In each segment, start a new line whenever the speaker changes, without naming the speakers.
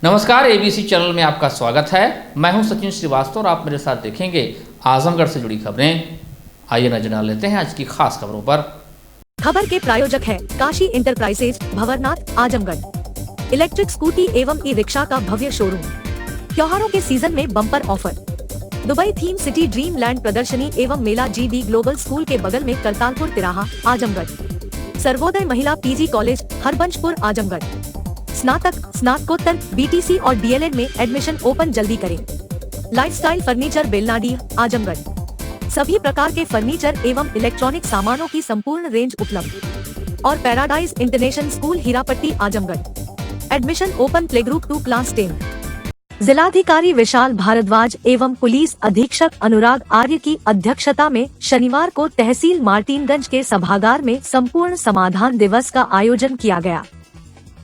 नमस्कार, ABC channel में आपका स्वागत है। मैं हूं सचिन श्रीवास्तव और आप मेरे साथ देखेंगे आजमगढ़ से जुड़ी खबरें। आइए नजर डाल लेते हैं आज की खास खबरों पर।
खबर के प्रायोजक है Kashi enterprises, Bhanwarnath, Azamgarh. Electric scooty एवं ई रिक्शा का भव्य शोरूम। त्योहारों के सीजन में bumper offer. Dubai theme city dreamland प्रदर्शनी एवं मेला जीबी ग्लोबल स्कूल के बगल में करतारपुर तिराहा, आजमगढ़। सर्वोदय महिला पीजी कॉलेज, हरबंशपुर, आजमगढ़। स्नातक, स्नातकोत्तर, बीटीसी और डीएलएड में एडमिशन ओपन जल्दी करें। Lifestyle furniture, Belnadi, Azamgarh. सभी प्रकार के फर्नीचर एवं इलेक्ट्रॉनिक सामानों की संपूर्ण रेंज उपलब्ध। और paradise international school, Hirapatti, Azamgarh. Admission open play group 2 class 10। जिलाधिकारी विशाल भारद्वाज एवं पुलिस अधीक्षक अनुराग आर्य की अध्यक्षता में शनिवार को तहसील मार्टिनगंज के सभागार में संपूर्ण समाधान दिवस का आयोजन किया गया।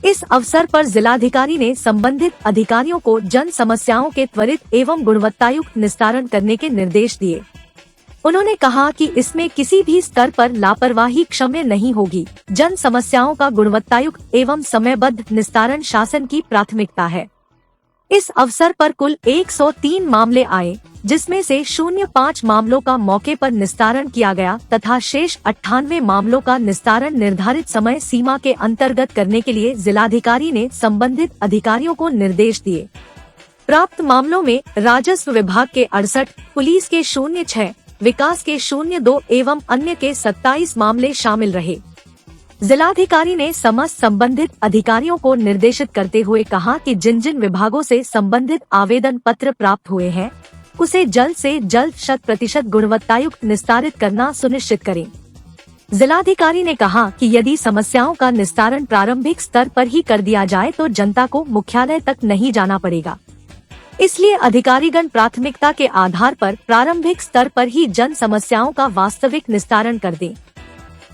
इस अवसर पर जिलाधिकारी ने संबंधित अधिकारियों को जन समस्याओं के त्वरित एवं गुणवत्तायुक्त निस्तारण करने के निर्देश दिए। उन्होंने कहा कि इसमें किसी भी स्तर पर लापरवाही क्षम्य नहीं होगी। जन समस्याओं का गुणवत्तायुक्त एवं समयबद्ध निस्तारण शासन की प्राथमिकता है। इस अवसर पर कुल 103 मामले आए, जिसमें से 0.5 मामलों का मौके पर निस्तारण किया गया तथा शेष 98 मामलों का निस्तारण निर्धारित समय सीमा के अंतर्गत करने के लिए जिलाधिकारी ने संबंधित अधिकारियों को निर्देश दिए। प्राप्त मामलों में राजस्व विभाग के 68, पुलिस के 0.6, विकास के 0.2 एवं अन्य के 27 मामले शामिल रहे। जिलाधिकारी ने समस्त संबंधित अधिकारियों को निर्देशित करते हुए कहा कि जिन जिन विभागों से संबंधित आवेदन पत्र प्राप्त हुए हैं, उसे जल्द से जल्द 100% गुणवत्तायुक्त निस्तारित करना सुनिश्चित करें। जिलाधिकारी ने कहा कि यदि समस्याओं का निस्तारण प्रारंभिक स्तर पर ही कर दिया जाए तो जनता को मुख्यालय तक नहीं जाना पड़ेगा। इसलिए अधिकारीगण प्राथमिकता के आधार पर प्रारंभिक स्तर पर ही जन समस्याओं का वास्तविक निस्तारण कर दें।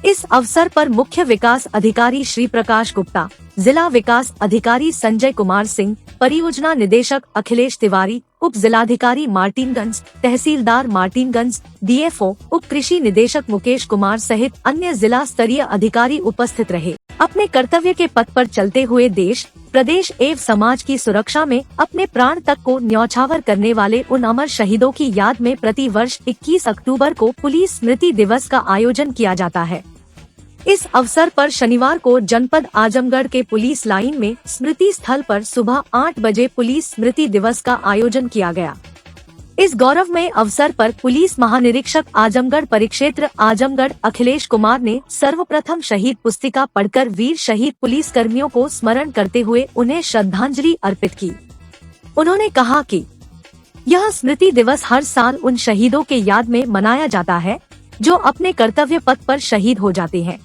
इस अवसर पर मुख्य विकास अधिकारी श्री प्रकाश गुप्ता, जिला विकास अधिकारी संजय कुमार सिंह, परियोजना निदेशक अखिलेश तिवारी, उप जिलाधिकारी मार्टिनगंज, तहसीलदार मार्टिनगंज, डीएफओ, उप कृषि निदेशक मुकेश कुमार सहित अन्य जिला स्तरीय अधिकारी उपस्थित रहे। अपने कर्तव्य के पथ पर चलते हुए देश, प्रदेश एवं समाज की सुरक्षा में अपने प्राण तक को न्यौछावर करने वाले उन अमर शहीदों की याद में प्रति वर्ष 21 अक्टूबर को पुलिस स्मृति दिवस का आयोजन किया जाता है। इस अवसर पर शनिवार को जनपद आजमगढ़ के पुलिस लाइन में स्मृति स्थल पर सुबह 8 बजे पुलिस स्मृति दिवस का आयोजन किया गया। इस गौरवमय अवसर पर पुलिस महानिरीक्षक आजमगढ़ परिक्षेत्र आजमगढ़ अखिलेश कुमार ने सर्वप्रथम शहीद पुस्तिका पढ़कर वीर शहीद पुलिस कर्मियों को स्मरण करते हुए उन्हें श्रद्धांजलि अर्पित की। उन्होंने कहा कि यह स्मृति दिवस हर साल उन शहीदों के याद में मनाया जाता है जो अपने कर्तव्य पथ पर शहीद हो जाते हैं।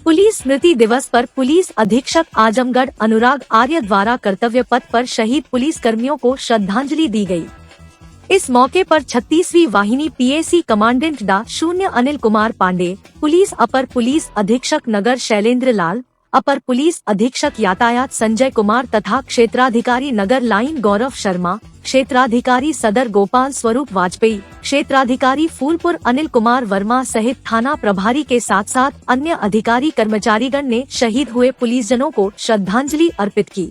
पुलिस स्मृति दिवस पर पुलिस अधीक्षक आजमगढ़ अनुराग आर्य द्वारा कर्तव्य पथ पर शहीद पुलिस कर्मियों को श्रद्धांजलि दी गई। इस मौके पर 36वीं वाहिनी पीएसी कमांडेंट डा. 0 अनिल कुमार पांडे, पुलिस अपर पुलिस अधीक्षक नगर शैलेंद्र लाल, अपर पुलिस अधीक्षक यातायात संजय कुमार तथा क्षेत्राधिकारी नगर लाइन गौरव शर्मा, क्षेत्राधिकारी सदर गोपाल स्वरूप वाजपेयी, क्षेत्राधिकारी फूलपुर अनिल कुमार वर्मा सहित थाना प्रभारी के साथ साथ अन्य अधिकारी कर्मचारीगण ने शहीद हुए पुलिसजनों को श्रद्धांजलि अर्पित की।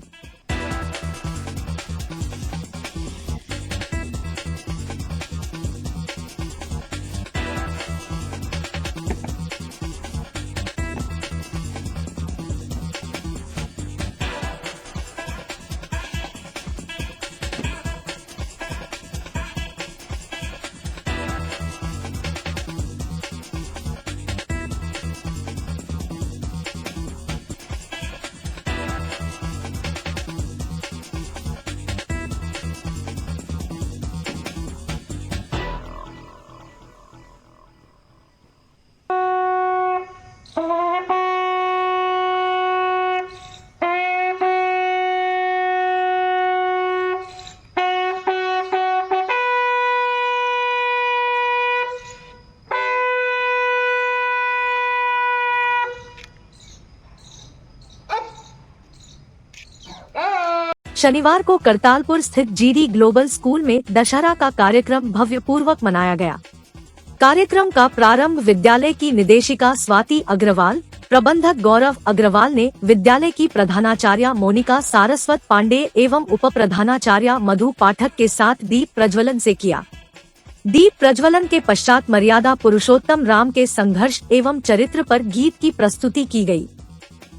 शनिवार को करतारपुर स्थित जीडी ग्लोबल स्कूल में दशहरा का कार्यक्रम भव्य पूर्वक मनाया गया। कार्यक्रम का प्रारंभ विद्यालय की निदेशिका स्वाति अग्रवाल, प्रबंधक गौरव अग्रवाल ने विद्यालय की प्रधानाचार्य मोनिका सारस्वत पांडे एवं उप प्रधानाचार्य मधु पाठक के साथ दीप प्रज्वलन से किया। दीप प्रज्वलन के पश्चात मर्यादा पुरुषोत्तम राम के संघर्ष एवं चरित्र पर गीत की प्रस्तुति की गई।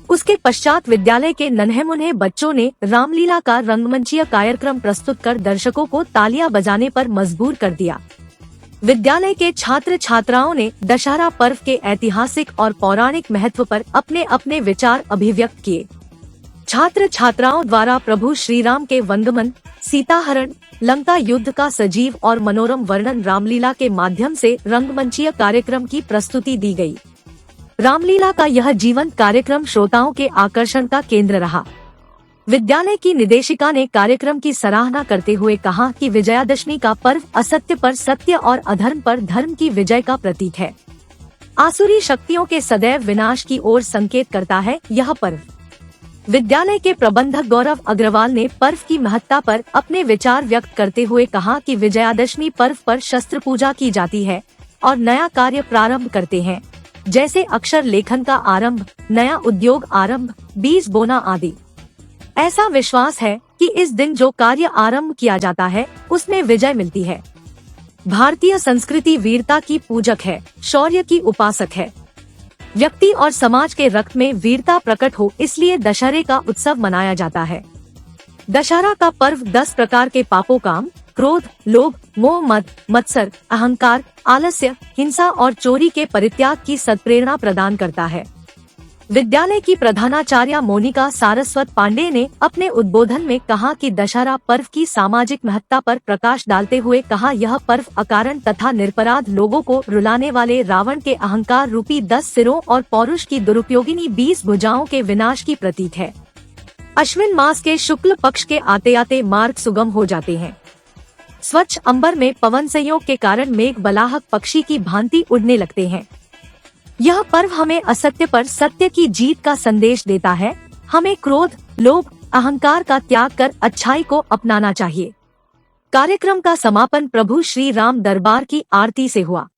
उसके पश्चात विद्यालय के नन्हे-मुन्हे बच्चों ने रामलीला का रंगमंचीय कार्यक्रम प्रस्तुत कर दर्शकों को तालियां बजाने पर मजबूर कर दिया। विद्यालय के छात्र छात्राओं ने दशहरा पर्व के ऐतिहासिक और पौराणिक महत्व पर अपने अपने विचार अभिव्यक्त किए। छात्र छात्राओं द्वारा प्रभु श्री राम के वंदगमन, सीताहरण, लंका युद्ध का सजीव और मनोरम वर्णन रामलीला के माध्यम से रंगमंचीय कार्यक्रम की प्रस्तुति दी गई। रामलीला का यह जीवंत कार्यक्रम श्रोताओं के आकर्षण का केंद्र रहा। विद्यालय की निदेशिका ने कार्यक्रम की सराहना करते हुए कहा कि विजयादशमी का पर्व असत्य पर सत्य और अधर्म पर धर्म की विजय का प्रतीक है। आसुरी शक्तियों के सदैव विनाश की ओर संकेत करता है यह पर्व। विद्यालय के प्रबंधक गौरव अग्रवाल ने पर्व की महत्ता पर अपने विचार व्यक्त करते हुए कहा कि विजयादशमी पर्व पर शस्त्र पूजा की जाती है और नया कार्य प्रारंभ करते हैं, जैसे अक्षर लेखन का आरंभ, नया उद्योग आरंभ, बीज बोना आदि। ऐसा विश्वास है कि इस दिन जो कार्य आरंभ किया जाता है उसमें विजय मिलती है। भारतीय संस्कृति वीरता की पूजक है, शौर्य की उपासक है। व्यक्ति और समाज के रक्त में वीरता प्रकट हो, इसलिए दशहरे का उत्सव मनाया जाता है। दशहरा का पर्व 10 प्रकार के पापों काम, क्रोध, लोभ, मोह, मद, मत्सर, अहंकार, आलस्य, हिंसा और चोरी के परित्याग की सत्प्रेरणा प्रदान करता है। विद्यालय की प्रधानाचार्य मोनिका सारस्वत पांडे ने अपने उद्बोधन में कहा कि दशहरा पर्व की सामाजिक महत्ता पर प्रकाश डालते हुए कहा, यह पर्व अकारण तथा निरपराध लोगों को रुलाने वाले रावण के अहंकार रूपी 10 सिरों और पौरुष की दुरुपयोगिनी 20 भुजाओं के विनाश की प्रतीक है। अश्विन मास के शुक्ल पक्ष के आते आते मार्ग सुगम हो जाते हैं। स्वच्छ अंबर में पवन संयोग के कारण मेघ बलाहक पक्षी की भांति उड़ने लगते हैं। यह पर्व हमें असत्य पर सत्य की जीत का संदेश देता है। हमें क्रोध, लोभ, अहंकार का त्याग कर अच्छाई को अपनाना चाहिए। कार्यक्रम का समापन प्रभु श्री राम दरबार की आरती से हुआ।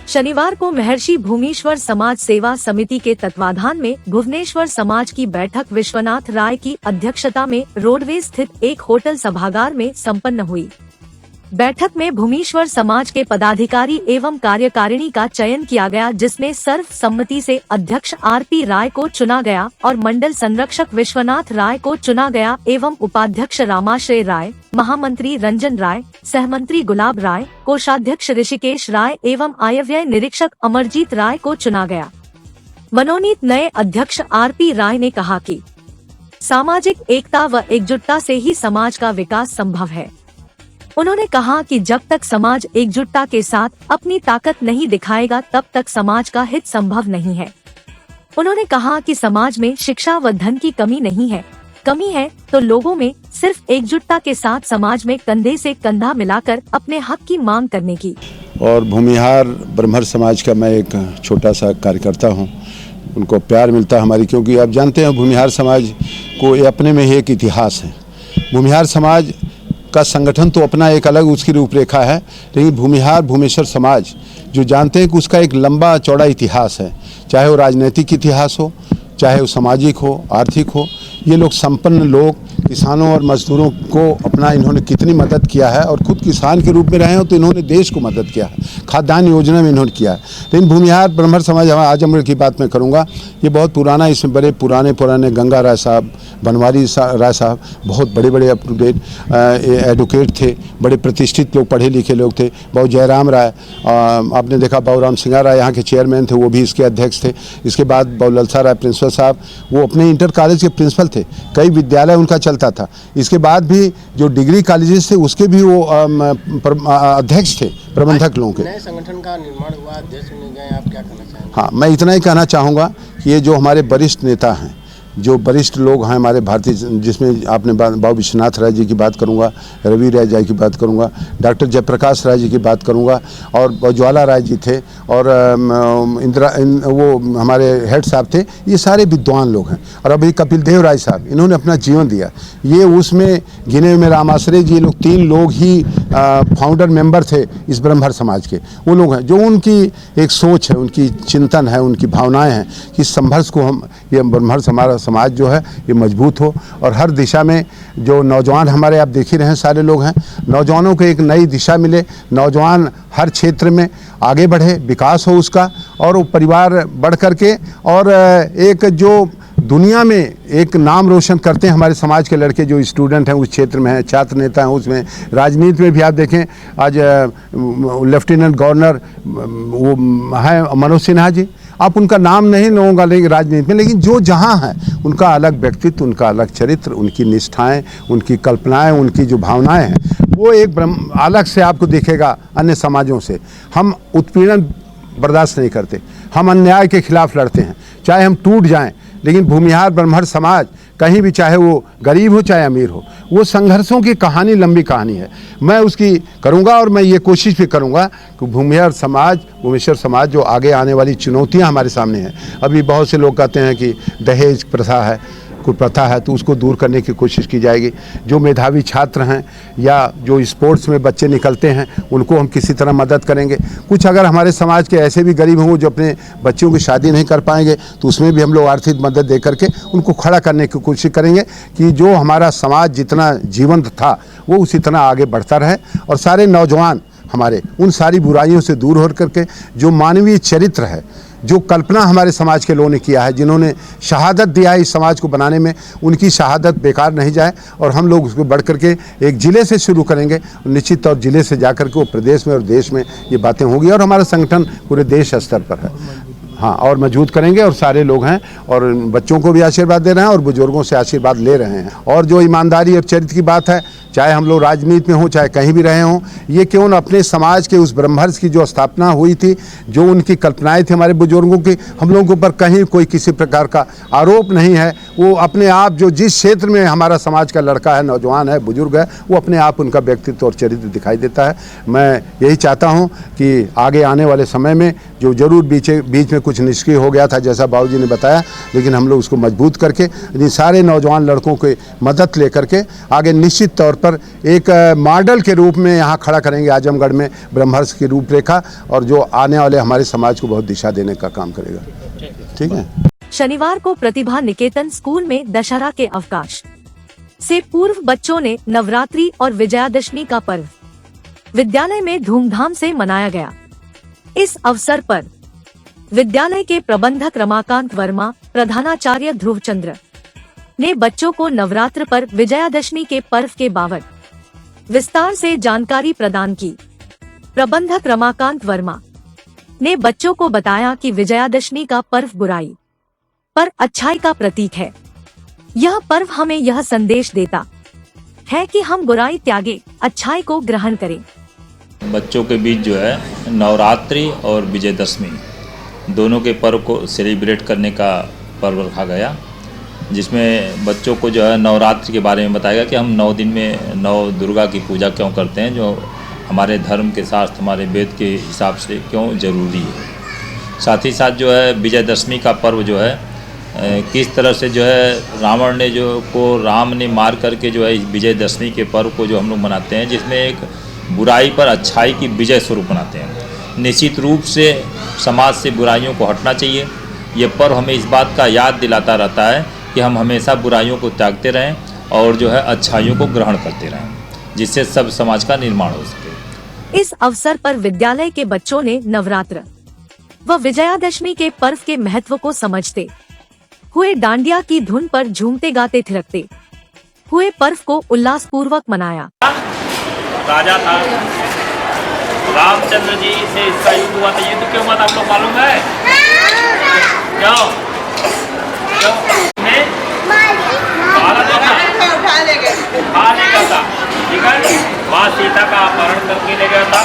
शनिवार को महर्षि भूमीश्वर समाज सेवा समिति के तत्वाधान में भुवनेश्वर समाज की बैठक विश्वनाथ राय की अध्यक्षता में रोडवेज स्थित एक होटल सभागार में संपन्न हुई। बैठक में भूमीश्वर समाज के पदाधिकारी एवं कार्यकारिणी का चयन किया गया, जिसमें सर्वसम्मति से अध्यक्ष आरपी राय को चुना गया और मंडल संरक्षक विश्वनाथ राय को चुना गया एवं उपाध्यक्ष रामाश्रय राय, महामंत्री रंजन राय, सहमंत्री गुलाब राय, कोषाध्यक्ष ऋषिकेश राय एवं आयव्यय निरीक्षक अमरजीत राय को चुना गया। मनोनीत नए अध्यक्ष आरपी राय ने कहा कि सामाजिक एकता व एकजुटता से ही समाज का विकास संभव है। उन्होंने कहा कि जब तक समाज एकजुटता के साथ अपनी ताकत नहीं दिखाएगा तब तक समाज का हित संभव नहीं है। उन्होंने कहा कि समाज में शिक्षा व धन की कमी नहीं है, कमी है तो लोगों में सिर्फ एकजुटता के साथ समाज में कंधे से कंधा मिलाकर अपने हक की मांग करने की।
और भूमिहार ब्रह्मर समाज का मैं एक छोटा सा कार्यकर्ता हूँ। उनको प्यार मिलता है हमारी, क्योंकि आप जानते हैं भूमिहार समाज को ये अपने में ही एक इतिहास है। भूमिहार समाज का संगठन तो अपना एक अलग उसकी रूपरेखा है, लेकिन भूमिहार भूमेश्वर समाज जो जानते हैं कि उसका एक लंबा चौड़ा इतिहास है, चाहे वो राजनीतिक इतिहास हो, चाहे वो सामाजिक हो, आर्थिक हो। ये लोग संपन्न लोग, किसानों और मजदूरों को अपना इन्होंने कितनी मदद किया है, और खुद किसान के रूप में रहे हो तो इन्होंने देश को मदद किया है, खाद्यान्न योजना में इन्होंने किया है। लेकिन भूमिहार ब्रह्मर समाज आजमगढ़ की बात मैं करूँगा, ये बहुत पुराना, इसमें बड़े पुराने गंगा राय साहब, बनवारी राय साहब, बहुत बड़े अप टू डेट एडवोकेट थे, बड़े प्रतिष्ठित लोग, पढ़े लिखे लोग थे। बाबू जयराम राय, आपने देखा बाबू राम सिंह राय यहाँ के चेयरमैन थे, वो भी इसके अध्यक्ष थे। इसके बाद बाबू ललसा राय प्रिंसिपल साहब, वो अपने इंटर कॉलेज के प्रिंसिपल थे, कई विद्यालय उनका चलता था। इसके बाद भी जो डिग्री कॉलेजेस थे उसके भी वो अध्यक्ष थे, प्रबंधक लोगों के।
नए संगठन का निर्माण हुआ, अध्यक्ष बन गए, आप क्या कहना चाहेंगे?
हाँ, मैं इतना ही कहना चाहूँगा कि ये जो हमारे वरिष्ठ नेता हैं, जो वरिष्ठ लोग हैं हमारे भारतीय, जिसमें आपने बाबू विश्वनाथ राय जी की बात करूंगा, रवि राय जी की बात करूंगा, डॉक्टर जयप्रकाश राय जी की बात करूंगा, और ज्वाला राय जी थे, और वो हमारे हेड साहब थे। ये सारे विद्वान लोग हैं। और अभी कपिल देव राय साहब, इन्होंने अपना जीवन दिया। ये उसमें गिने में रामाश्रय जी, लोग 3 लोग ही फाउंडर मेंबर थे इस ब्रह्मर समाज के। वो लोग हैं जो उनकी एक सोच है, उनकी चिंतन है, उनकी भावनाएं हैं कि संघर्ष को हम, ये ब्रह्मर समाज जो है ये मजबूत हो, और हर दिशा में जो नौजवान हमारे, आप देख ही रहे हैं, सारे लोग हैं, नौजवानों को एक नई दिशा मिले, नौजवान हर क्षेत्र में आगे बढ़े, विकास हो उसका, और वो परिवार बढ़ करके, और एक जो दुनिया में एक नाम रोशन करते हैं हमारे समाज के लड़के जो स्टूडेंट हैं उस क्षेत्र में हैं, छात्र नेता हैं, उसमें राजनीति में भी आप देखें, आज लेफ्टिनेंट गवर्नर वो हैं मनोज सिन्हा जी, आप उनका नाम नहीं लूँगा लेकिन राजनीति में, लेकिन जो जहाँ है उनका अलग व्यक्तित्व, उनका अलग चरित्र, उनकी निष्ठाएं, उनकी कल्पनाएं, उनकी जो भावनाएं हैं, वो एक अलग से आपको दिखेगा अन्य समाजों से। हम उत्पीड़न बर्दाश्त नहीं करते, हम अन्याय के खिलाफ लड़ते हैं, चाहे हम टूट जाएं, लेकिन भूमिहार ब्रह्मर समाज कहीं भी, चाहे वो गरीब हो चाहे अमीर हो, वो संघर्षों की कहानी लंबी कहानी है। मैं उसकी करूंगा, और मैं ये कोशिश भी करूंगा कि भूमिहार समाज, भूमेश्वर समाज, जो आगे आने वाली चुनौतियां हमारे सामने हैं, अभी बहुत से लोग कहते हैं कि दहेज प्रथा है, कुप्रथा है, तो उसको दूर करने की कोशिश की जाएगी। जो मेधावी छात्र हैं या जो स्पोर्ट्स में बच्चे निकलते हैं, उनको हम किसी तरह मदद करेंगे। कुछ अगर हमारे समाज के ऐसे भी गरीब हों जो अपने बच्चों की शादी नहीं कर पाएंगे, तो उसमें भी हम लोग आर्थिक मदद दे करके उनको खड़ा करने की कोशिश करेंगे कि जो हमारा समाज जितना जीवंत था वो उसी तरह आगे बढ़ता रहे, और सारे नौजवान हमारे उन सारी बुराइयों से दूर हो करके जो मानवीय चरित्र है, जो कल्पना हमारे समाज के लोगों ने किया है, जिन्होंने शहादत दिया है इस समाज को बनाने में, उनकी शहादत बेकार नहीं जाए, और हम लोग उसको बढ़ करके एक ज़िले से शुरू करेंगे, निश्चित तौर ज़िले से जा करके वो प्रदेश में और देश में ये बातें होंगी, और हमारा संगठन पूरे देश स्तर पर है। हाँ, और मजबूत करेंगे, और सारे लोग हैं, और बच्चों को भी आशीर्वाद दे रहे हैं और बुजुर्गों से आशीर्वाद ले रहे हैं। और जो ईमानदारी और चरित्र की बात है, चाहे हम लोग राजनीति में हों चाहे कहीं भी रहे हों, ये क्यों न अपने समाज के उस ब्रह्मर्ष की जो स्थापना हुई थी, जो उनकी कल्पनाएं थी हमारे बुजुर्गों की, हम लोगों के ऊपर कहीं कोई किसी प्रकार का आरोप नहीं है। वो अपने आप, जो जिस क्षेत्र में हमारा समाज का लड़का है, नौजवान है, बुजुर्ग है, वो अपने आप उनका व्यक्तित्व और चरित्र दिखाई देता है। मैं यही चाहता हूँ कि आगे आने वाले समय में जो जरूर बीच में कुछ निष्क्रिय हो गया था, जैसा बाबूजी ने बताया, लेकिन हम लोग उसको मजबूत करके इन सारे नौजवान लड़कों की मदद लेकर के आगे निश्चित तौर पर एक मॉडल के रूप में यहाँ खड़ा करेंगे आजमगढ़ में ब्रह्मर्ष की रूपरेखा, और जो आने वाले हमारे समाज को बहुत दिशा देने का काम करेगा। ठीक है।
शनिवार को प्रतिभा निकेतन स्कूल में दशहरा के अवकाश से पूर्व बच्चों ने नवरात्रि और विजयादशमी का पर्व विद्यालय में धूमधाम से मनाया गया। इस अवसर पर विद्यालय के प्रबंधक रमाकांत वर्मा, प्रधानाचार्य ध्रुवचंद्र ने बच्चों को नवरात्र पर विजयादशमी के पर्व के बाबत विस्तार से जानकारी प्रदान की। प्रबंधक रमाकांत वर्मा ने बच्चों को बताया कि विजयादशमी का पर्व बुराई पर अच्छाई का प्रतीक है। यह पर्व हमें यह संदेश देता है कि हम बुराई त्यागे, अच्छाई को ग्रहण करें।
बच्चों के बीच जो है नवरात्रि और विजयदशमी दोनों के पर्व को सेलिब्रेट करने का पर्व रखा गया, जिसमें बच्चों को जो है नवरात्रि के बारे में बताया गया कि हम 9 दिन में 9 दुर्गा की पूजा क्यों करते हैं, जो हमारे धर्म के साथ, हमारे वेद के हिसाब से क्यों ज़रूरी है। साथ ही साथ जो है विजयदशमी का पर्व जो है किस तरह से जो है रावण ने राम ने मार करके जो है इस विजयदशमी के पर्व को जो हम लोग मनाते हैं, जिसमें एक बुराई पर अच्छाई की विजय स्वरूप मनाते हैं। निश्चित रूप से समाज से बुराइयों को हटना चाहिए। ये पर्व हमें इस बात का याद दिलाता रहता है कि हम हमेशा बुराइयों को त्यागते रहें और जो है अच्छाइयों को ग्रहण करते रहें, जिससे सब समाज का निर्माण हो सके।
इस अवसर पर विद्यालय के बच्चों ने नवरात्र व विजयादशमी के पर्व के महत्व को समझते हुए डांडिया की धुन पर झूमते गाते थिरकते हुए पर्व को उल्लासपूर्वक मनाया।
राजा था, रामचंद्र जी से इसका युद्ध हुआ था। युद्ध क्यों हुआ था आपको मालूम है? क्यों? खाने का था, ठीक है। माँ सीता का अपहरण करके ले गया था।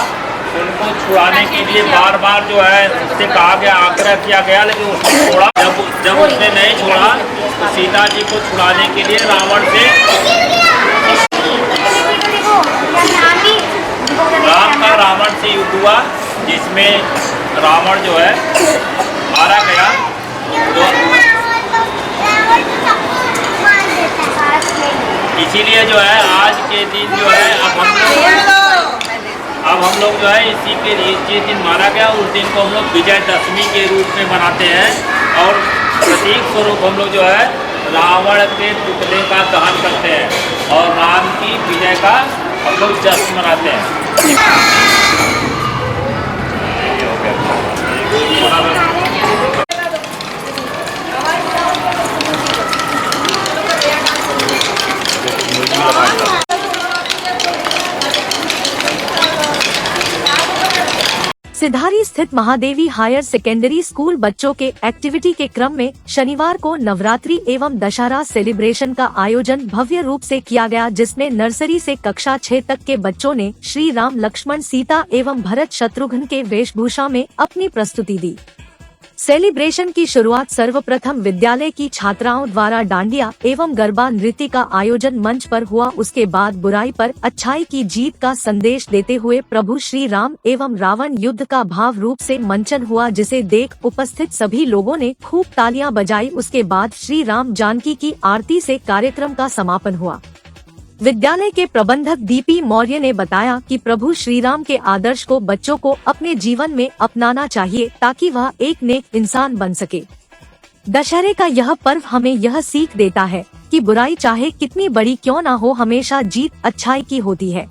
उनको छुड़ाने के लिए बार बार जो है उससे कहा गया, आग्रह किया गया, लेकिन उसने छोड़ा। जब उसने नहीं छोड़ा तो सीता जी को छुड़ाने के लिए रावण से रावण से युद्ध हुआ, जिसमें रावण जो है मारा गया। इसीलिए जो है आज के दिन जो है अब हम लोग जो है इसी के जिस दिन मारा गया उस दिन को हम लोग विजयदशमी के रूप में मनाते हैं और प्रतीक स्वरूप हम लोग जो है रावण के पुतले का दहन करते हैं और राम की विजय का हम लोग जश्न मनाते हैं।
सिधारी स्थित महादेवी हायर सेकेंडरी स्कूल बच्चों के एक्टिविटी के क्रम में शनिवार को नवरात्रि एवं दशहरा सेलिब्रेशन का आयोजन भव्य रूप से किया गया, जिसमें नर्सरी से कक्षा 6 तक के बच्चों ने श्री राम, लक्ष्मण, सीता एवं भरत शत्रुघ्न के वेशभूषा में अपनी प्रस्तुति दी। सेलिब्रेशन की शुरुआत सर्वप्रथम विद्यालय की छात्राओं द्वारा डांडिया एवं गरबा नृत्य का आयोजन मंच पर हुआ। उसके बाद बुराई पर अच्छाई की जीत का संदेश देते हुए प्रभु श्री राम एवं रावण युद्ध का भाव रूप से मंचन हुआ, जिसे देख उपस्थित सभी लोगों ने खूब तालियां बजाई। उसके बाद श्री राम जानकी की आरती से कार्यक्रम का समापन हुआ। विद्यालय के प्रबंधक दीपी मौर्य ने बताया कि प्रभु श्रीराम के आदर्श को बच्चों को अपने जीवन में अपनाना चाहिए ताकि वह एक नेक इंसान बन सके। दशहरे का यह पर्व हमें यह सीख देता है कि बुराई चाहे कितनी बड़ी क्यों न हो, हमेशा जीत अच्छाई की होती है।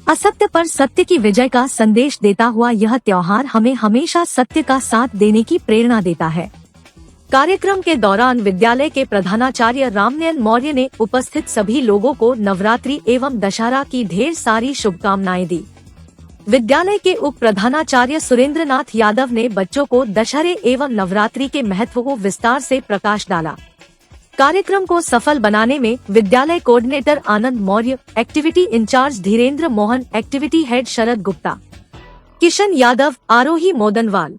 असत्य पर सत्य की विजय का संदेश देता हुआ यह त्योहार हमें हमेशा सत्य का साथ देने की प्रेरणा देता है। कार्यक्रम के दौरान विद्यालय के प्रधानाचार्य रामनयन मौर्य ने उपस्थित सभी लोगों को नवरात्रि एवं दशहरा की ढेर सारी शुभकामनाएं दी। विद्यालय के उप प्रधानाचार्य सुरेंद्रनाथ यादव ने बच्चों को दशहरे एवं नवरात्रि के महत्व को विस्तार से प्रकाश डाला। कार्यक्रम को सफल बनाने में विद्यालय coordinator Anand Maurya, activity in charge Dhirendra Mohan, activity head Sharad Gupta, Kishan Yadav, Aarohi Modanwal,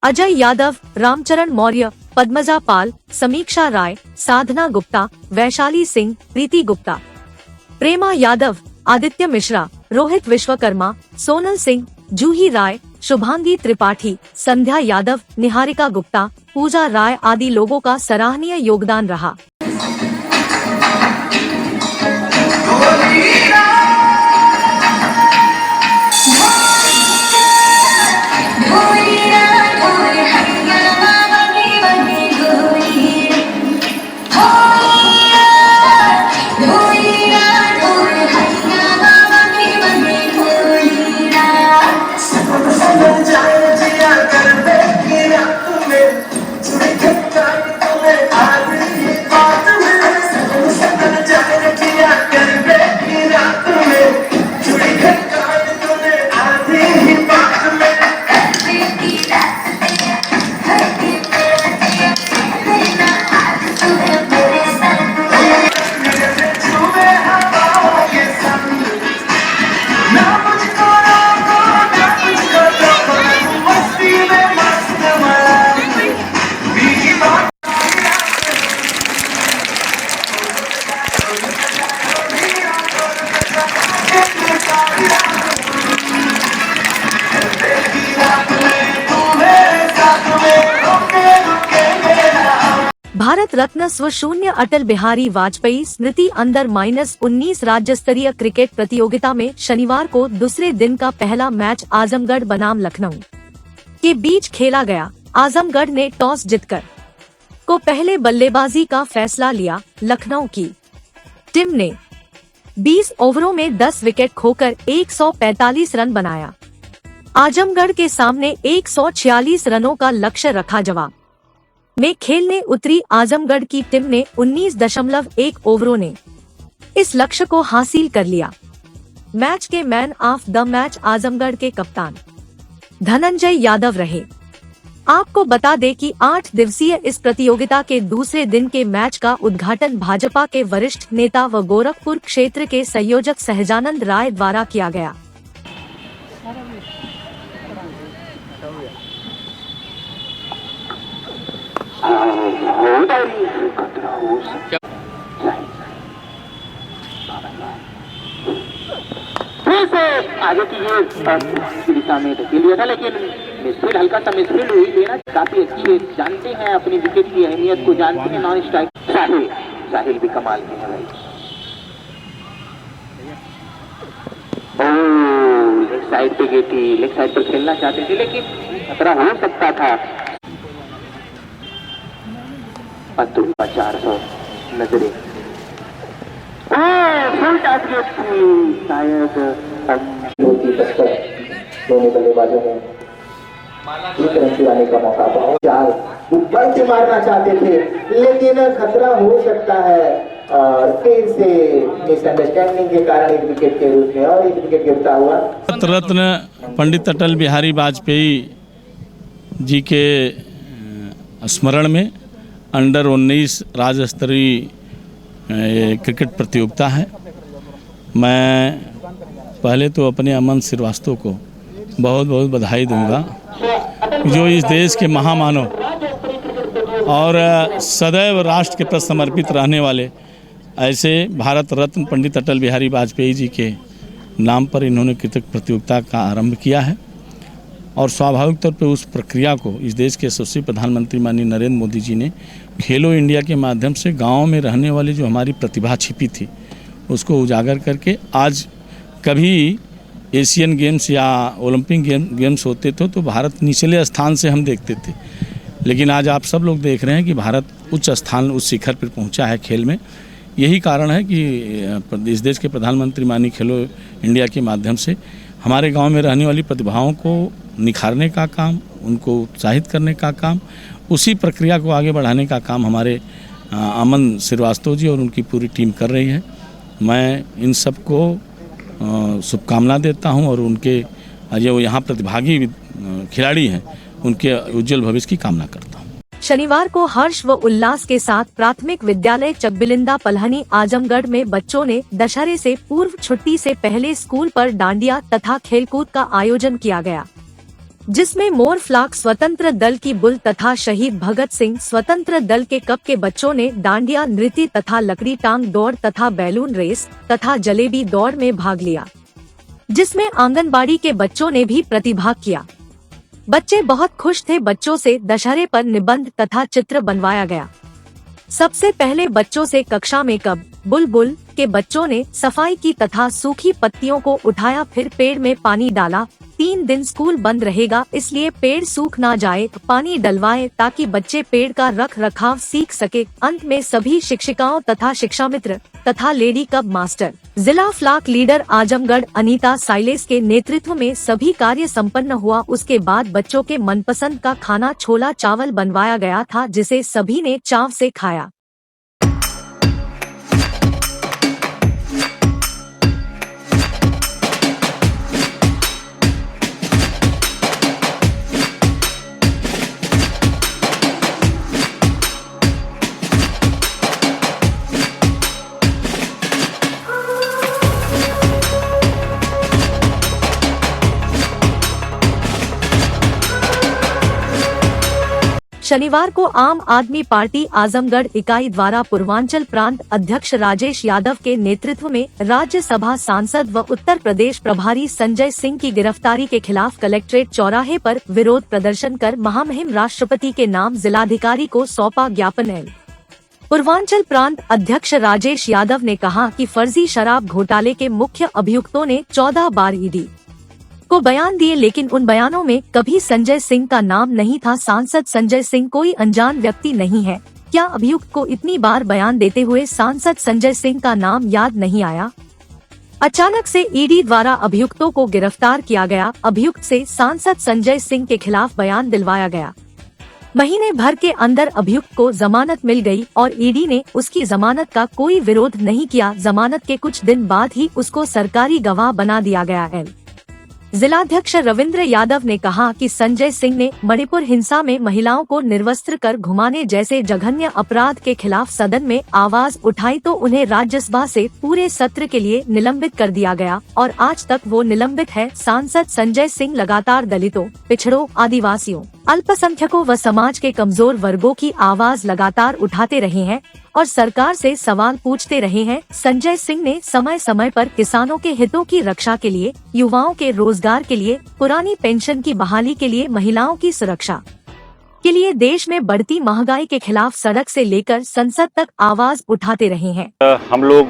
Ajay Yadav, Ramcharan Maurya, Padmaja Pal, Sameeksha Rai, साधना गुप्ता, वैशाली सिंह, प्रीति गुप्ता, प्रेमा यादव, आदित्य मिश्रा, रोहित विश्वकर्मा, सोनल सिंह, जूही राय, शुभांगी त्रिपाठी, संध्या यादव, निहारिका गुप्ता, पूजा राय आदि लोगों का सराहनीय योगदान रहा। भारत रत्न स्व शून्य अटल बिहारी वाजपेयी स्मृति अंडर -19 राज्य स्तरीय क्रिकेट प्रतियोगिता में शनिवार को दूसरे दिन का पहला मैच आजमगढ़ बनाम लखनऊ के बीच खेला गया। आजमगढ़ ने टॉस जीतकर को पहले बल्लेबाजी का फैसला लिया। लखनऊ की टीम ने 20 ओवरों में 10 विकेट खोकर 145 रन बनाया। आजमगढ़ के सामने 146 रनों का लक्ष्य रखा। जवाब में खेलने उतरी आजमगढ़ की टीम ने 19.1 ओवरों ने इस लक्ष्य को हासिल कर लिया। मैच के man of the match Azamgarh के कप्तान धनंजय यादव रहे। आपको बता दें कि 8 दिवसीय इस प्रतियोगिता के दूसरे दिन के मैच का उद्घाटन भाजपा के वरिष्ठ नेता व गोरखपुर क्षेत्र के संयोजक सहजानंद राय द्वारा किया गया।
फिर से आगे की ये दिशा में धकेल दिया था, लेकिन मिसफील्ड हल्का सा मिसफील्ड हुई। लेना काफी अच्छी है, जानते हैं अपनी विकेट की अहमियत को, जानते हैं नॉन स्ट्राइक। साहिल भी कमाल के हैं भाई। लेग साइड पे गई थी, लेग साइड पर खेलना चाहते थे, लेकिन खतरा हो सकता था। 400 नजरे फुल टारगेट थी, शायद दोनों बल्लेबाजों ने एक रन चुराने का मौका पाया। 4 ऊपर से मारना चाहते थे, लेकिन खतरा हो सकता है और फिर से मिसअंडरस्टैंडिंग के कारण एक विकेट के रूप में और एक विकेट गिरता हुआ।
रत्न पंडित अटल बिहारी वाजपेयी जी के स्मरण में अंडर 19 राज्य स्तरीय क्रिकेट प्रतियोगिता है। मैं पहले तो अपने अमन श्रीवास्तव को बहुत बहुत बधाई दूंगा, जो इस देश के महामानव और सदैव राष्ट्र के प्रति समर्पित रहने वाले ऐसे भारत रत्न पंडित अटल बिहारी वाजपेयी जी के नाम पर इन्होंने क्रिकेट प्रतियोगिता का आरंभ किया है। और स्वाभाविक तौर पर उस प्रक्रिया को इस देश के यशस्वी प्रधानमंत्री माननीय नरेंद्र मोदी जी ने खेलो इंडिया के माध्यम से गाँव में रहने वाली जो हमारी प्रतिभा छिपी थी उसको उजागर करके, आज कभी एशियन गेम्स या ओलंपिक गेम्स होते थे तो भारत निचले स्थान से हम देखते थे, लेकिन आज आप सब लोग देख रहे हैं कि भारत उच्च स्थान, उस शिखर पर पहुंचा है खेल में। यही कारण है कि इस देश के प्रधानमंत्री माननीय खेलो इंडिया के माध्यम से हमारे गांव में रहने वाली प्रतिभाओं को निखारने का काम, उनको उत्साहित करने का काम, उसी प्रक्रिया को आगे बढ़ाने का काम हमारे अमन श्रीवास्तव जी और उनकी पूरी टीम कर रही है। मैं इन सबको शुभकामना देता हूं और उनके जो यहाँ प्रतिभागी खिलाड़ी हैं उनके उज्जवल भविष्य की कामना करता हूं।
शनिवार को हर्ष व उल्लास के साथ प्राथमिक विद्यालय चकबिलिंदा पलहनी आजमगढ़ में बच्चों ने दशहरे से पूर्व छुट्टी से पहले स्कूल पर डांडिया तथा खेलकूद का आयोजन किया गया, जिसमें मोर फ्लाक स्वतंत्र दल की बुल तथा शहीद भगत सिंह स्वतंत्र दल के कप के बच्चों ने डांडिया नृत्य तथा लकड़ी टांग दौड़ तथा बैलून रेस तथा जलेबी दौड़ में भाग लिया, जिसमें आंगनबाड़ी के बच्चों ने भी प्रतिभाग किया। बच्चे बहुत खुश थे। बच्चों से दशहरे पर निबंध तथा चित्र बनवाया गया। सबसे पहले बच्चों से कक्षा में कब बुलबुल के बच्चों ने सफाई की तथा सूखी पत्तियों को उठाया, फिर पेड़ में पानी डाला। 3 दिन स्कूल बंद रहेगा, इसलिए पेड़ सूख ना जाए, पानी डलवाएं ताकि बच्चे पेड़ का रख रखाव सीख सके। अंत में सभी शिक्षिकाओं तथा शिक्षा मित्र तथा लेडी कब मास्टर जिला फ्लाक लीडर आजमगढ़ अनीता साइलेस के नेतृत्व में सभी कार्य संपन्न हुआ। उसके बाद बच्चों के मनपसंद का खाना छोला चावल बनवाया गया था, जिसे सभी ने चाव से खाया। शनिवार को आम आदमी पार्टी आजमगढ़ इकाई द्वारा पूर्वांचल प्रांत अध्यक्ष राजेश यादव के नेतृत्व में राज्यसभा सांसद व उत्तर प्रदेश प्रभारी संजय सिंह की गिरफ्तारी के खिलाफ कलेक्ट्रेट चौराहे पर विरोध प्रदर्शन कर महामहिम राष्ट्रपति के नाम जिलाधिकारी को सौंपा ज्ञापन। पूर्वांचल प्रांत अध्यक्ष राजेश यादव ने कहा कि फर्जी शराब घोटाले के मुख्य अभियुक्तों ने 14 बार ईडी को बयान दिए, लेकिन उन बयानों में कभी संजय सिंह का नाम नहीं था। सांसद संजय सिंह कोई अनजान व्यक्ति नहीं है। क्या अभियुक्त को इतनी बार बयान देते हुए सांसद संजय सिंह का नाम याद नहीं आया? अचानक से ईडी द्वारा अभियुक्तों को गिरफ्तार किया गया। अभियुक्त से सांसद संजय सिंह के खिलाफ बयान दिलवाया गया। महीने भर के अंदर अभियुक्त को जमानत मिल गई और ईडी ने उसकी जमानत का कोई विरोध नहीं किया। जमानत के कुछ दिन बाद ही उसको सरकारी गवाह बना दिया गया है। जिलाध्यक्ष रविंद्र यादव ने कहा कि संजय सिंह ने मणिपुर हिंसा में महिलाओं को निर्वस्त्र कर घुमाने जैसे जघन्य अपराध के खिलाफ सदन में आवाज उठाई तो उन्हें राज्यसभा से पूरे सत्र के लिए निलंबित कर दिया गया और आज तक वो निलंबित है। सांसद संजय सिंह लगातार दलितों, पिछड़ों, आदिवासियों, अल्पसंख्यकों व समाज के कमजोर वर्गों की आवाज लगातार उठाते रहे हैं और सरकार से सवाल पूछते रहे हैं। संजय सिंह ने समय समय पर किसानों के हितों की रक्षा के लिए, युवाओं के रोजगार के लिए, पुरानी पेंशन की बहाली के लिए, महिलाओं की सुरक्षा के लिए, देश में बढ़ती महंगाई के खिलाफ सड़क से लेकर संसद तक आवाज उठाते रहे हैं।
हम लोग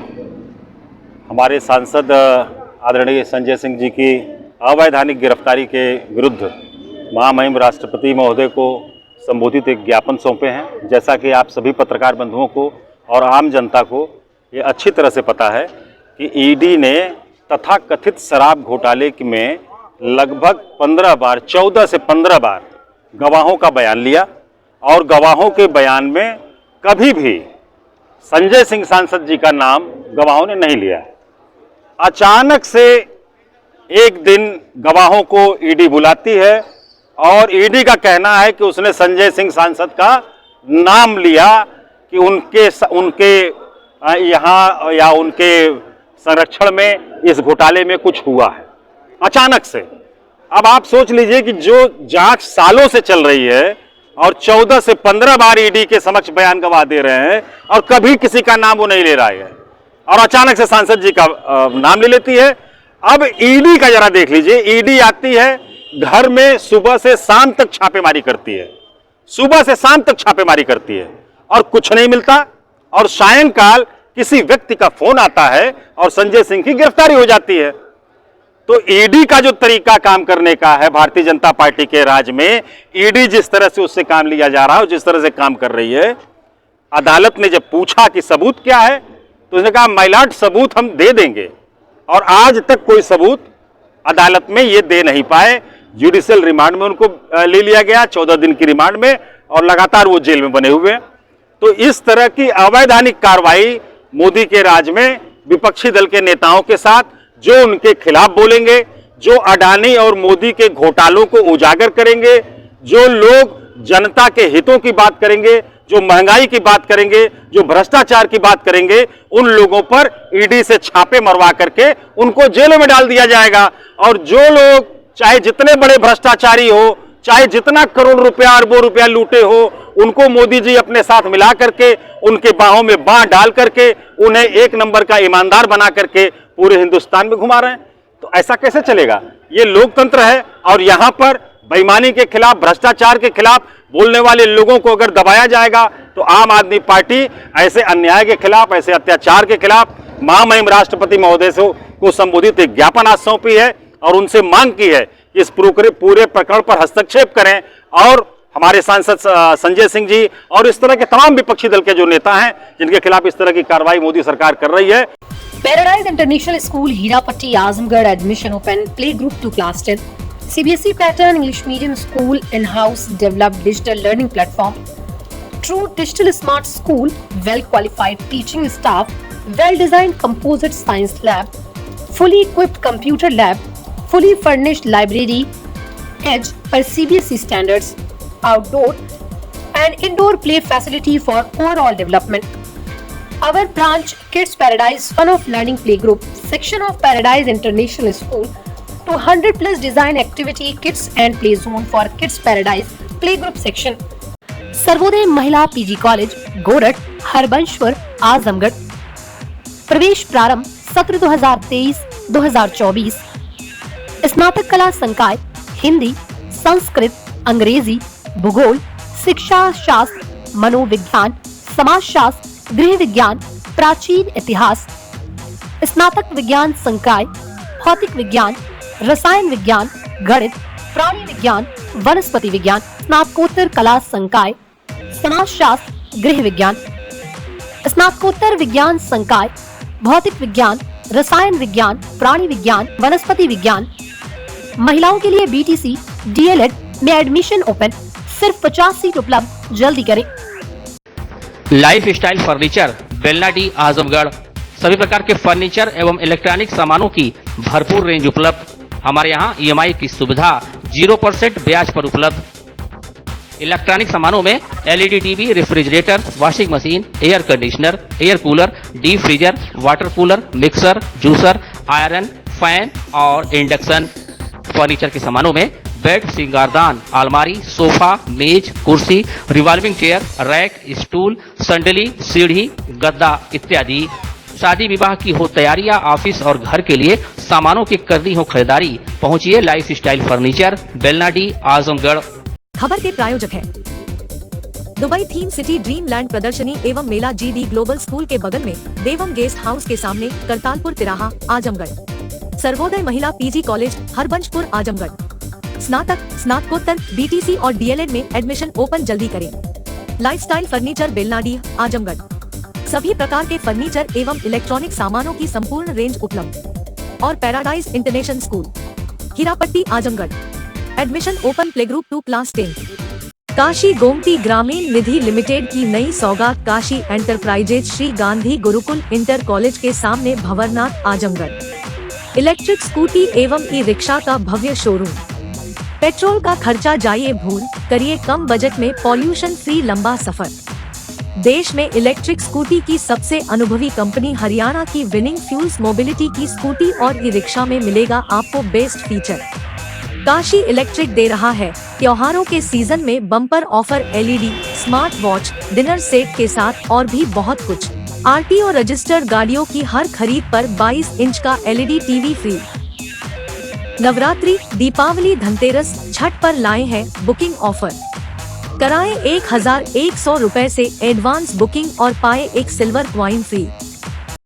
हमारे सांसद आदरणीय संजय सिंह जी की अवैधानिक गिरफ्तारी के विरुद्ध महामहिम राष्ट्रपति महोदय को संबोधित एक ज्ञापन सौंपे हैं। जैसा कि आप सभी पत्रकार बंधुओं को और आम जनता को ये अच्छी तरह से पता है कि ईडी ने तथाकथित शराब घोटाले में लगभग 15 बार, 14 से 15 बार गवाहों का बयान लिया और गवाहों के बयान में कभी भी संजय सिंह सांसद जी का नाम गवाहों ने नहीं लिया। अचानक से एक दिन गवाहों को ईडी बुलाती है और ईडी का कहना है कि उसने संजय सिंह सांसद का नाम लिया कि उनके यहाँ या उनके संरक्षण में इस घोटाले में कुछ हुआ है अचानक से। अब आप सोच लीजिए कि जो जांच सालों से चल रही है और 14 से 15 बार ईडी के समक्ष बयान गवाह दे रहे हैं और कभी किसी का नाम वो नहीं ले रहा है और अचानक से सांसद जी का नाम ले लेती है। अब ईडी का जरा देख लीजिए, ईडी आती है घर में सुबह से शाम तक छापेमारी करती है, सुबह से शाम तक छापेमारी करती है और कुछ नहीं मिलता और सायंकाल किसी व्यक्ति का फोन आता है और संजय सिंह की गिरफ्तारी हो जाती है। तो ईडी का जो तरीका काम करने का है भारतीय जनता पार्टी के राज में, ईडी जिस तरह से उससे काम लिया जा रहा है, जिस तरह से काम कर रही है, अदालत ने जब पूछा कि सबूत क्या है तो उसने कहा माय लॉर्ड सबूत हम दे देंगे और आज तक कोई सबूत अदालत में ये दे नहीं पाए। जुडिशियल रिमांड में उनको ले लिया गया 14 दिन की रिमांड में और लगातार वो जेल में बने हुए हैं। तो इस तरह की अवैधानिक कार्रवाई मोदी के राज में विपक्षी दल के नेताओं के साथ जो उनके खिलाफ बोलेंगे, जो अडानी और मोदी के घोटालों को उजागर करेंगे, जो लोग जनता के हितों की बात करेंगे, जो महंगाई की बात करेंगे, जो भ्रष्टाचार की बात करेंगे, उन लोगों पर ईडी से छापे मरवा करके उनको जेलों में डाल दिया जाएगा। और जो लोग चाहे जितने बड़े भ्रष्टाचारी हो, चाहे जितना करोड़ रुपया अरबों रुपया लूटे हो, उनको मोदी जी अपने साथ मिला करके उनके बाहों में बांह डाल करके उन्हें एक नंबर का ईमानदार बना करके पूरे हिंदुस्तान में घुमा रहे हैं। तो ऐसा कैसे चलेगा? ये लोकतंत्र है और यहां पर बेईमानी के खिलाफ, भ्रष्टाचार के खिलाफ बोलने वाले लोगों को अगर दबाया जाएगा तो आम आदमी पार्टी ऐसे अन्याय के खिलाफ, ऐसे अत्याचार के खिलाफ महामहिम राष्ट्रपति महोदय को संबोधित एक ज्ञापन आज सौंपी है और उनसे मांग की है कि इस पूरे प्रकरण पर हस्तक्षेप करें और हमारे सांसद संजय सिंह जी और इस तरह के तमाम विपक्षी दल के जो नेता हैं जिनके खिलाफ इस तरह की कार्रवाई मोदी सरकार कर रही है।
Paradise international school Hirapatti Azamgarh admission open play group to class 10 CBSE pattern English medium school in-house developed digital learning platform, true digital smart school, well qualified teaching staff, well designed composite science lab, fully equipped computer lab, fully furnished library, edge per CBSE standards, outdoor and indoor play facility for overall development. Our branch Kids Paradise Fun of Learning Playgroup section of Paradise International School to 100 plus design activity kits and play zone for Kids Paradise Playgroup section. Sarvodaya महिला PG college गोरठ हरबंशवर Azamgarh. प्रवेश प्रारंभ सत्र 2023-2024। स्नातक कला संकाय हिंदी, संस्कृत, अंग्रेजी, भूगोल, शिक्षा शास्त्र, मनोविज्ञान, समाज शास्त्र, गृह विज्ञान, प्राचीन इतिहास, स्नातक विज्ञान संकाय, भौतिक विज्ञान, रसायन विज्ञान, गणित, प्राणी विज्ञान, वनस्पति विज्ञान, स्नातकोत्तर कला संकाय, समाजशास्त्र, गृह विज्ञान, स्नातकोत्तर विज्ञान संकाय, भौतिक विज्ञान, रसायन विज्ञान, प्राणी विज्ञान, वनस्पति विज्ञान। महिलाओं के लिए BTC, DLED में एडमिशन ओपन, सिर्फ 50 सीट उपलब्ध, जल्दी करें।
Life style furniture, Belnadi, Azamgarh. सभी प्रकार के फर्नीचर एवं इलेक्ट्रॉनिक सामानों की भरपूर रेंज उपलब्ध। हमारे यहाँ EMI की सुविधा 0% ब्याज पर उपलब्ध। इलेक्ट्रॉनिक सामानों में LED TV, refrigerator, washing machine, air conditioner, air cooler, deep freezer, water cooler, mixer, juicer, iron, fan और इंडक्शन। फर्नीचर के सामानों में बेड, सिंगारदान, अलमारी, सोफा, मेज, कुर्सी, रिवॉल्विंग चेयर, रैक, स्टूल, संडली, सीढ़ी, गद्दा इत्यादि। शादी विवाह की हो तैयारियां, ऑफिस और घर के लिए सामानों की करनी हो खरीदारी, पहुंचिए lifestyle furniture, Belnadi, Azamgarh.
खबर के प्रायोजक हैं Dubai theme city dreamland प्रदर्शनी एवं मेला GD ग्लोबल स्कूल के बगल में, देवम गेस्ट हाउस के सामने, करतालपुर तिराहा, आजमगढ़। सर्वोदय महिला PG कॉलेज, हरबंशपुर, आजमगढ़। स्नातक, स्नातकोत्तर, BTC और DLED में एडमिशन ओपन, जल्दी करें। Lifestyle furniture, Belnadi, Azamgarh. सभी प्रकार के फर्नीचर एवं इलेक्ट्रॉनिक सामानों की संपूर्ण रेंज उपलब्ध। और paradise international school, Hirapatti, Azamgarh. Admission open, play group 2 class 10। Kashi Gomti ग्रामीण निधि लिमिटेड की नई सौगात, Kashi enterprises, Shri Gandhi Gurukul inter college के सामने, भंवरनाथ, आजमगढ़। इलेक्ट्रिक स्कूटी एवं ई-रिक्शा का भव्य शोरूम। पेट्रोल का खर्चा जाइए भूल, करिए कम बजट में पॉल्यूशन फ्री लंबा सफर। देश में इलेक्ट्रिक स्कूटी की सबसे अनुभवी कंपनी हरियाणा की विनिंग फ्यूल्स मोबिलिटी की स्कूटी और ई-रिक्शा में मिलेगा आपको बेस्ट फीचर। काशी इलेक्ट्रिक दे रहा है त्योहारों के सीजन में bumper offer, LED, smart watch, dinner set के साथ और भी बहुत कुछ। RTO रजिस्टर्ड गाड़ियों की हर खरीद पर 22 इंच का LED TV फ्री। नवरात्रि, दीपावली, धनतेरस, छठ पर लाए हैं बुकिंग ऑफर। कराएं 1100 रुपए से एडवांस बुकिंग और पाए एक सिल्वर क्वाइन फ्री।